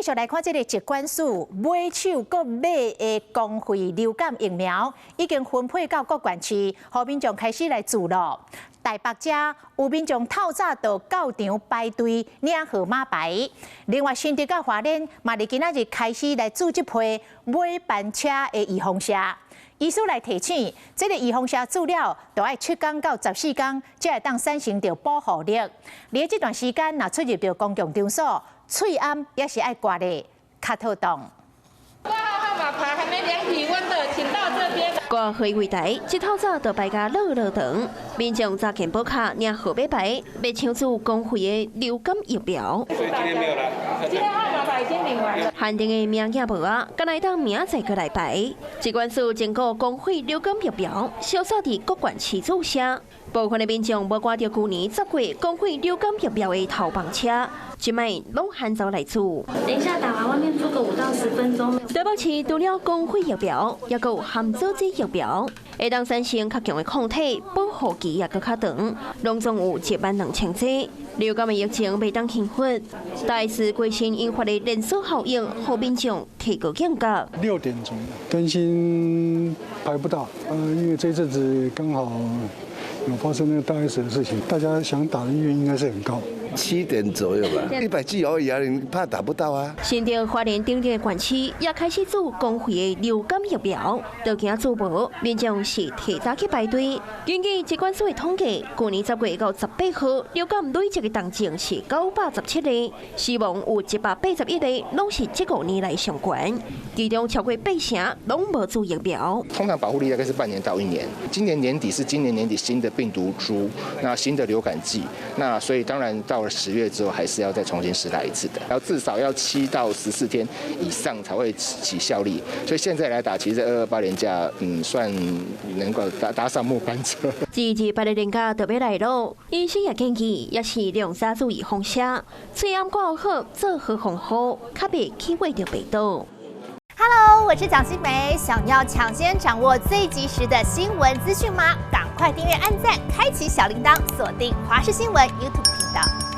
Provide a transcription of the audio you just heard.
继续来看这个疾管署买手搁买的公费流感疫苗，已经分配到各县市，让民众开始来注入。台北遮有民众透早到教场排队领号码牌。另外，新竹甲花莲嘛，伫今仔日开始来组织批买班车的预防射。医师来提醒，这个预防射资料就要7天到14天，才会当产生着保护力。你这段时间若出入到公共场所，喙暗也是爱刮的卡透洞。挂号号码牌还没量体温的，请到这边。挂号柜台，一透早就排甲热长，民众扎健保卡领号码牌，要抢注公费的流感疫苗。所以今天没有来。今天号码牌已经领完了。限定的名额无啊，敢来当明仔再过来排。疾管署经过公费流感疫苗，小早伫各县市注射。部分的民众无赶到去年10月公费流感疫苗的头班车，即卖拢喊走来做。等一下打完外面住个5到10分钟。台北市除了公费疫苗，也有含组织疫苗，会当产生较强的抗体，保护期也搁较长，拢总有12000剂。流感的疫情未当轻忽，大事归心引发的连锁效应，让民众提高警觉。6点钟担心排不到，因为这阵子刚好有发生那个大 S 的事情，大家想打的意愿应该是很高。7点左右吧，100剂而已啊，你怕打不到啊？新竹花莲等地的县市也开始做公费的流感疫苗，都惊做无，民众是提早去排队。根据疾管署的统计，去年10月到18号，流感累积的重症是917例，死亡有181例，拢是这5年来上悬。其中超过8成拢无做疫苗。通常保护力大概是半年到1年。今年年底是今年年底新的病毒株，那新的流感季，那所以当然到了10月之后，还是要再重新施打一次的，然后至少要7到14天以上才会起效力。所以现在来打，其实228连假，算能够搭上末班车。28日连假特别来咯，医生也建议，也是量早注意风险，嘴暗挂好，做好防护，较袂起胃着病毒。Hello， 我是蒋欣梅。想要抢先掌握最及时的新闻资讯吗？赶快订阅、按赞、开启小铃铛，锁定华视新闻 YouTube 频道。